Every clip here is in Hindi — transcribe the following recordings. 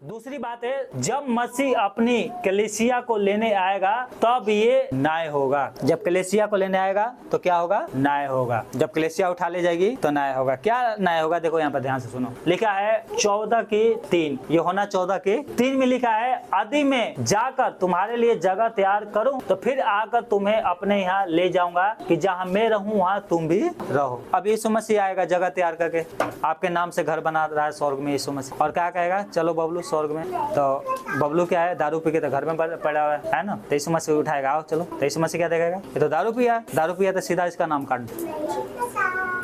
दूसरी बात है, जब मसीह अपनी कलीसिया को लेने आएगा तब ये न्याय होगा। जब कलीसिया को लेने आएगा तो क्या होगा? न्याय होगा। जब कलीसिया उठा ले जाएगी तो न्याय होगा। क्या न्याय होगा? देखो यहाँ पर ध्यान से सुनो, लिखा है 14:3, यूहन्ना 14:3 में लिखा है, यदि मैं जाकर तुम्हारे लिए जगह तैयार करूं तो फिर आकर तुम्हें अपने यहाँ ले जाऊंगा कि जहाँ मैं रहूं वहाँ तुम भी रहो। अब यीशु मसीह आएगा जगह तैयार करके, आपके नाम से घर बना रहा है स्वर्ग में यीशु मसीह, और क्या कहेगा? चलो बबलू स्वर्ग में। तो बबलू क्या है? दारू पी के तो घर में पड़ा हुआ है ना, तो यीशु मसीह उठाएगा, आओ चलो। तो यीशु मसीह क्या देखेगा? ये तो दारू पिया तो सीधा इसका नाम काट दो।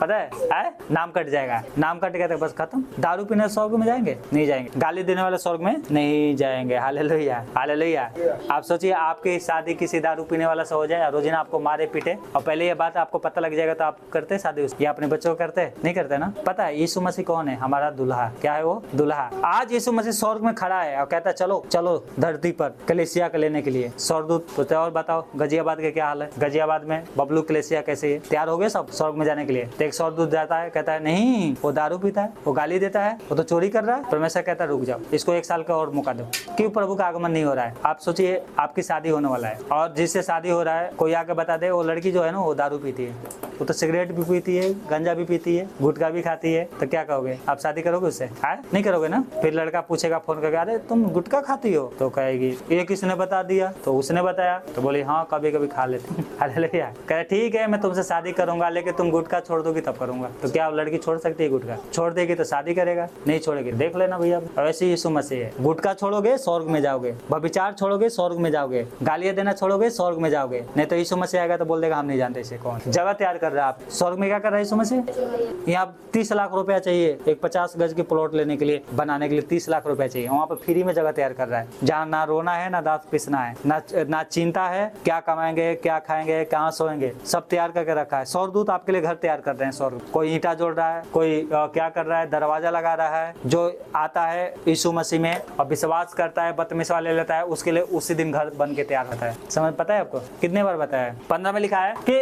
पता है? नाम कट जाएगा। नाम कट गया तो बस खत्म। दारू पीने स्वर्ग में जाएंगे? नहीं जाएंगे। गाली देने वाले स्वर्ग में नहीं जाएंगे। Hallelujah, hallelujah. आप सोचिए आपकी शादी किसी दारू पीने वाला से हो जाए, रोजाना आपको मारे पीटे, और पहले ये बात आपको पता लग जाएगा तो आप करते शादी उसकी? या अपने बच्चों को करते? नहीं करते ना। पता है यीशु मसीह कौन है? हमारा दूल्हा। क्या है वो? दूल्हा। आज यीशु मसीह स्वर्ग में खड़ा है और कहता है चलो चलो धरती पर कलीसिया को लेने के लिए। स्वर्गदूत तो और बताओ गाजियाबाद के क्या हाल है? गाजियाबाद में बबलू कलीसिया कैसे है? तैयार हो गए सब स्वर्ग में जाने के लिए? एक स्वर्गदूत जाता है, कहता है नहीं वो दारू पीता है, वो गाली देता है, वो तो चोरी कर रहा है। परमेश्वर कहता है रुक जाओ, इसको 1 साल का और मौका दो। क्यों? प्रभु का आगमन नहीं हो रहा है। आप सोचिए आपकी शादी होने वाला है और जिससे शादी हो रहा है कोई आके बता दे वो लड़की जो है ना वो दारू पीती है, वो तो सिगरेट भी पीती है, गांजा भी पीती है, गुटखा भी खाती है, तो क्या कहोगे? आप शादी करोगे उससे? नहीं करोगे ना। फिर लड़का पूछेगा फोन करके, अरे तुम गुटखा खाती हो? तो कहेगी ये किसने बता दिया? तो उसने बताया। तो बोली हाँ कभी कभी खा लेती। अरे कहे ठीक है मैं तुमसे शादी करूंगा लेकिन तुम गुटखा छोड़ दोगी तब करूंगा। तो क्या लड़की छोड़ सकती है गुटखा? छोड़ देगी तो शादी करेगा? नहीं छोड़ेगी। देख लेना भैया। वैसे यीशु मसीह है, गुटखा छोड़ोगे स्वर्ग में जाओगे, व्यभिचार छोड़ोगे स्वर्ग में जाओगे, गालियां देना छोड़ोगे स्वर्ग में जाओगे। नहीं तो यीशु मसीह आएगा तो बोल देगा हम नहीं जानते इसे कौन। जगह तैयार कर रहा है। आप स्वर्ग में क्या कर रहा है यीशु मसीह? यहाँ 30 लाख रुपया चाहिए एक 50 गज की प्लॉट लेने के लिए, बनाने के लिए 30 लाख रुपया चाहिए। वहाँ पर फ्री में जगह तैयार कर रहा है, जहाँ ना रोना है ना दांत पिसना है, ना चिंता है क्या कमाएंगे क्या खाएंगे कहाँ सोएंगे, सब तैयार करके रखा है। स्वर्गदूत आपके लिए घर तैयार कर रहे हैं। स्वर्ग कोई ईंटा जोड़ रहा है, कोई क्या कर रहा है? दरवाजा लगा रहा है। जो आता है यीशु मसीह में और विश्वास करता है, बपतिस्मा ले लेता है, उसके लिए उसी दिन घर बन के तैयार होता है। समझ पता है आपको? कितने बार बताया? 15 में लिखा है कि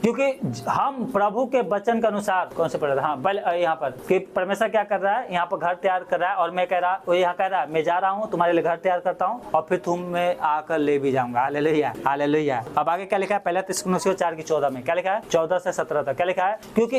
क्योंकि हम प्रभु के वचन के अनुसार, कौन से पढ़ा था? हाँ यहाँ पर कि परमेश्वर क्या कर रहा है? यहाँ पर घर तैयार कर रहा है। और मैं कह रहा, वो यहाँ कह रहा है मैं जा रहा हूँ तुम्हारे लिए घर तैयार करता हूँ और फिर तुम में आकर ले भी जाऊंगा। Hallelujah, hallelujah. अब आगे क्या लिखा है? पहला थिस्सलुनीसियों 4:14 में क्या लिखा है? 14 से 17 तक क्या लिखा है? क्योंकि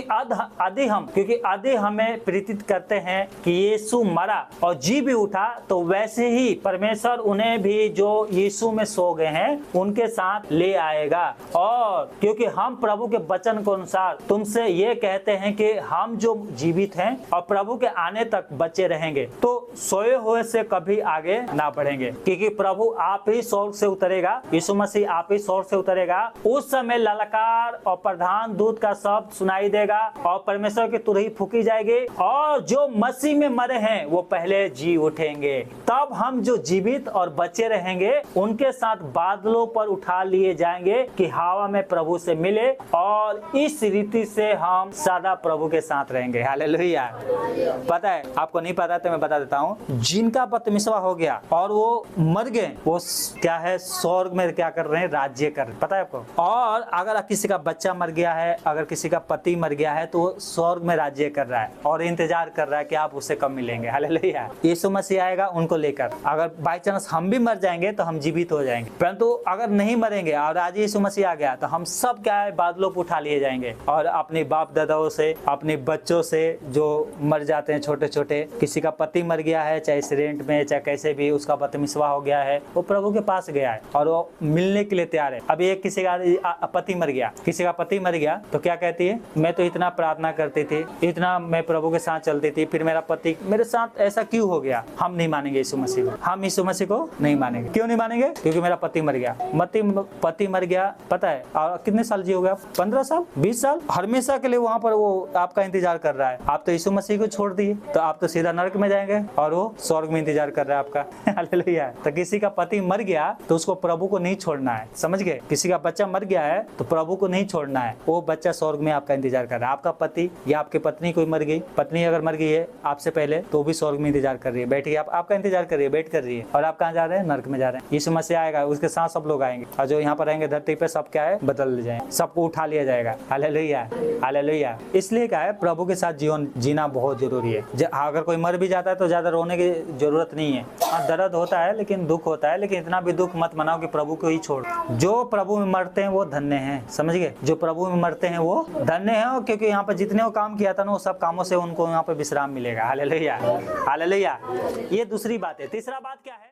यदि हमें प्रेरित करते हैं कि यीशु मरा और जी भी उठा तो वैसे ही परमेश्वर उन्हें भी जो यीशु में सो गए हैं उनके साथ ले आएगा। और क्योंकि हम प्रभु के वचन के अनुसार तुमसे ये कहते हैं कि हम जो जीवित हैं और प्रभु के आने तक बचे रहेंगे तो सोए हुए से कभी आगे ना बढ़ेंगे। क्योंकि प्रभु आप ही स्वर्ग से उतरेगा, यीशु मसीह आप ही स्वर्ग से उतरेगा। उस समय ललकार और प्रधान दूत का शब्द सुनाई देगा और परमेश्वर की तुरही फूकी जाएगी और जो मसीह में मरे हैं वो पहले जी उठेंगे। तब हम जो जीवित और बचे रहेंगे उनके साथ बादलों पर उठा लिए जाएंगे कि हवा में प्रभु से मिले और इस रीति से हम सदा प्रभु के साथ रहेंगे। हालेलुया। पता है आपको? नहीं पता तो मैं बता देता हूँ। जिनका बपतिस्मा हो गया और वो मर गए वो क्या है? स्वर्ग में क्या कर रहे हैं? राज्य कर रहे हैं। पता है आपको? और अगर किसी का बच्चा मर गया है, अगर किसी का पति मर गया है तो वो स्वर्ग में राज्य कर रहा है और इंतजार कर रहा है कि आप उससे कब मिलेंगे। हालेलुया। यीशु मसीह आएगा उनको लेकर। अगर बाय चांस हम भी मर जाएंगे तो हम जीवित हो जाएंगे, परंतु अगर नहीं मरेंगे और आज यीशु मसीह आ गया तो हम सब क्या है? बादलों पर उठा लिए जाएंगे और अपने बाप दादाओं से, अपने बच्चों से जो मर जाते हैं छोटे छोटे, किसी का पति मर गया है चाहे एक्सीडेंट में चाहे कैसे भी, उसका बपतिस्मा हो गया है, वो प्रभु के पास गया है और वो मिलने के लिए तैयार है। अभी एक किसी का पति मर गया, किसी का पति मर गया तो क्या कहती है? मैं तो इतना प्रार्थना करती थी, इतना मैं प्रभु के साथ चलती थी, फिर मेरा पति मेरे साथ ऐसा क्यों हो गया? हम नहीं मानेंगे यीशु मसीह को, हम यीशु मसीह को नहीं मानेंगे। क्यों नहीं मानेंगे? क्योंकि मेरा पति मर गया। पति मर गया, पता है और कितने साल जी हो गया? 15 साल 20 साल, हमेशा के लिए वहाँ पर वो आपका इंतजार कर रहा है। आप तो यीशु मसीह को छोड़ दिए तो आप तो सीधा नरक में जाएंगे और वो स्वर्ग में इंतजार कर रहा है आपका। हालेलुया। तो किसी का पति मर गया तो उसको प्रभु को नहीं छोड़ना है। समझ गए? किसी का बच्चा मर गया है तो प्रभु को नहीं छोड़ना है, वो बच्चा स्वर्ग में आपका इंतजार इंतजार कर रहा है। आपका पति या आपकी पत्नी कोई मर गई, पत्नी अगर मर गई है आपसे पहले तो भी स्वर्ग में इंतजार कर रही है, बैठ के आपका इंतजार कर रही है, वेट कर रही है, और आप कहाँ जा रहे हैं? नर्क में जा रहे हैं। यीशु मसीह आएगा, उसके साथ सब लोग आएंगे, और जो यहाँ पर रहेंगे धरती पे सब क्या है? बदल जाएंगे, सबको उठा लिया जाएगा। Hallelujah, hallelujah. इसलिए क्या है, प्रभु के साथ जीवन जीना बहुत जरूरी है। अगर कोई मर भी जाता है तो ज्यादा रोने की जरूरत नहीं है। हाँ, दर्द होता है, लेकिन दुख होता है, लेकिन इतना भी दुख मत मनाओ कि प्रभु को ही छोड़। जो प्रभु में मरते हैं वो धन्य हैं, समझ गए? जो प्रभु में मरते हैं वो धन्य हैं, क्योंकि यहाँ पर जितने वो काम किया था ना, वो सब कामों से उनको यहाँ पर विश्राम मिलेगा। Hallelujah, hallelujah. ये दूसरी बात है। तीसरा बात क्या है?